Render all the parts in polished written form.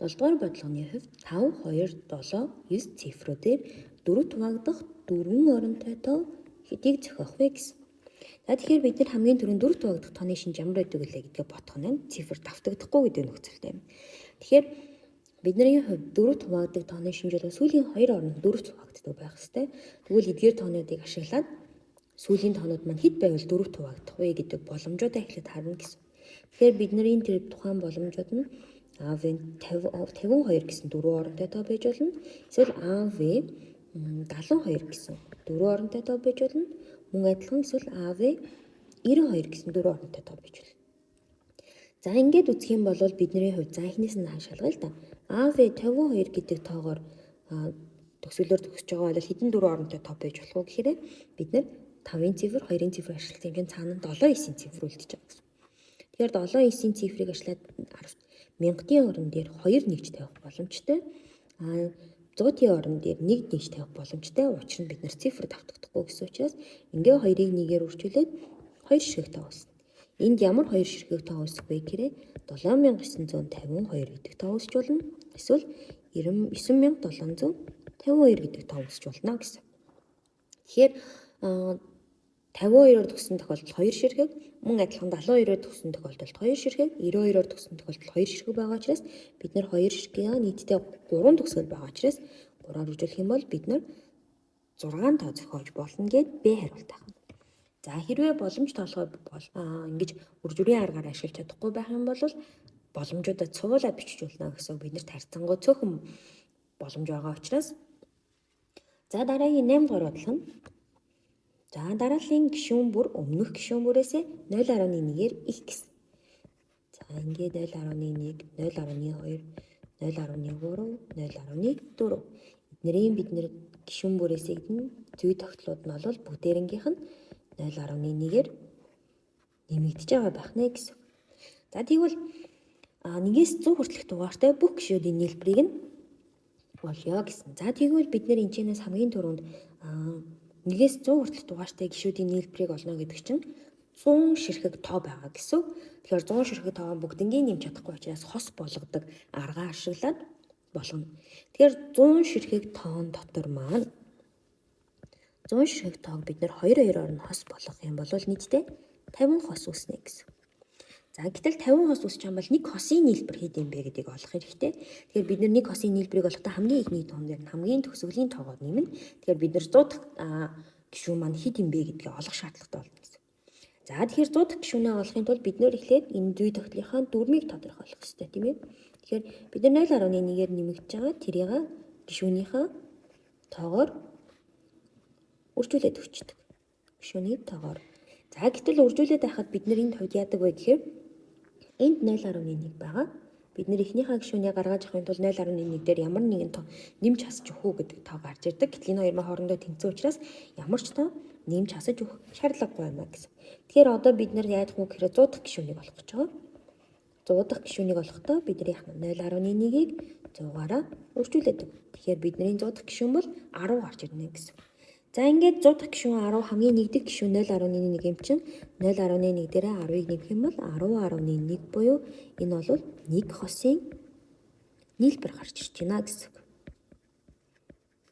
7 дугаар бодлогын хувьд 5, 2, 7, 9 цифруудээр 4 хуваагдах 4 оронтой тоо хэдийг зохиох вэ гэсэн. За тэгэхээр бид нар хамгийн түрүүнд 4 хуваагдах тооны шинж ямар байдаг вэ гэдгээ бодох нь цифр давтагдахгүй гэдэг нөхцөлтэй юм. Тэгэхээр бидний хувьд 4 хуваагдах тооны шинж бол сүүлийн 2 оронд 4 хуваагддаг байх ёстой. Тэгвэл эдгээр тоонуудыг ашиглаад сүүлийн тоонууд маань хэд байвал 4 хуваагдах вэ гэдэг боломжуудаа эхлээд харна гэсэн. Тэгэхээр бидний тэр тухайн боломжууд нь АВ 52 гэсэн 4 оронтой тоо байж болно. Эсвэл АВ 72 гэсэн 4 оронтой тоо байж болно. Мөн адилхан эсвэл АВ 92 гэсэн 4 оронтой тоо байж болно. За ингээд үзэх юм бол бидний хувьд за эхнээс нь хаашаалгаа л да. АВ 52 гэдэг тоогоор төгсгөлөөр төгсөж байгаа бол хэдэн 4 оронтой тоо байж болох вэ гэхээр бид нар 5-ын цифр, 2-ын цифр ашигласан юм чинь цаана нь 7-9-ийн цифр үлдэж байгаа гэсэн. Тэгэхээр 7-9-ийн цифрыг ашиглаад 1000-ийн орон дээр 2 нэгж тавих боломжтой. 100-ийн орон дээр 1 нэгж тавих боломжтой. Учир нь бид нар цифр давтагдахгүй гэсэн учраас ингээ 2-ыг 1-ээр үржүүлээд 2 ширхэг тоо үүснэ. Энд ямар 2 ширхэг тоо үүсэх вэ гэхээр 7952 гэдэг тоо үүсч болно. Эсвэл 99752 гэдэг тоо үүсч болно гэсэн. Тэгэхээр 52-оор төгссөн тохиолдолд 2 ширхэг, мөн адилхан 72-оор төгссөн тохиолдолд 2 ширхэг, 92-оор төгссөн тохиолдолд 2 ширхэг байгаа учраас бид нар 2 ширхгийг нийтдээ 3 төгсгөл байгаа учраас 3-аар үржүүлэх юм бол бид нар 6 тоо зохиож болно гэд Б хариулт авах. За хэрвээ боломж тоолохоо ингэж үржүүрийн аргаар ашиглаж чадахгүй байх юм бол боломжуудаа цуулаа бичиж болно гэсэн бид нарт харьцангуй цөөхөн боломж байгаа учраас за дараагийн 8 дугаар бодлого нь за дарааллын гишүүн бүр өмнөх гишүүн бүрээс 0.1-ээр их гэсэн. За ингээд 0.1, 0.2, 0.3, 0.4. Бид нар гишүүн бүрээс игдэн зүй тогтлууд нь бол бүгдээрнгийнх нь 0.1-ээр нэмэгдэж байгаа байх нэ гэсэн. За тэгвэл 1-ээс 100 хүртэлх дугаартай бүх гишүүдийн нийлбэрийг нь болё гэсэн. За тэгвэл бид нар энэчнээс хамгийн түрүүнд 1-ээс 100 хүртэлх дугаартай гишүүдийн нийлбэрийг олно гэдэг чинь 100 ширхэг тоо байгаа гэсэн. Тэгэхээр 100 ширхэг тоо бүгднгийн нэмж чадахгүй учраас хос болгодог аргаа ашиглаад болгоно. Тэгэхээр 100 ширхэг тоон дотор маань 100 ширхэг тоог бид нар 2-2-оор нь хос болгох юм бол нийтдээ 50 хос үүснэ гэсэн. За гэтэл 50 хос үүсч байгаа бол нэг хосын нийлбэр хэд юм бэ гэдгийг олох хэрэгтэй. Тэгэхээр бид нар нэг хосын нийлбэрийг олохдоо хамгийн ихний тоон дээр нь хамгийн төгсгөлийн тоогоо нэмнэ. Тэгэхээр бид нар 100 гишүүн маань хэд юм бэ гэдгийг олох шаардлагатай болно гэсэн. За тэгэхээр 100 гишүүнээ олохын тулд бид нар эхлээд энэ зүй тогтлынхаа дүрмийг тодорхойлох хэрэгтэй тийм ээ. Тэгэхээр бид нар 0.1-ээр нэмэгдэж байгаа тэрийг гишүүнийхээ тоогоор үржүүлээд өгчдөг. Гишүүний тоогоор. За гэтэл үржүүлээд байхад бид нар энд хувьд яадаг вэ гэхээр энд 0.1 байгаа. Бид нар эхнийхээ гишүүнийг гаргаж авахын тулд 0.1 дээр ямар нэгэн тоо нэмж хасаж өгөх үү гэдэг тоо гарч ирдэг. Гэтэл энэ хоёр маань хоорондоо тэнцсэн учраас ямар ч тоо нэмж хасаж өгөх шаардлагагүй юм а гэсэн. Тэгэхээр одоо бид нар яаж вэ гэхээр 100 дахь гишүүнийг олох гэж байгаа. 100 дахь гишүүнийг олохдоо бидний 0.1-ийг 100-аараа үржүүлээд өг. Тэгэхээр бидний 100 дахь гишүүн бол 10 гарч ирнэ гэсэн. За ингээд 100 дахь гишүүн 10 хамгийн нэгдэх гишүүн 0.1 юм чинь 0.1 дээрээ 10-ыг нэмэх юм бол 10.1 буюу энэ бол нэг хосын нийлбэр гарч ирж байна гэсэн.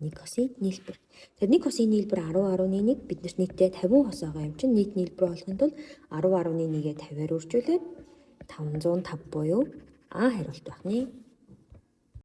Нэг хосын нийлбэр. Тэгэхээр нэг хосын нийлбэр 10.1 биднэрт нийтдээ 50 хос байгаа юм чинь нийт нийлбэр болохын тулд 10.1-гээ 50-аар үржүүлээд 505 буюу А хариулт байх нэ.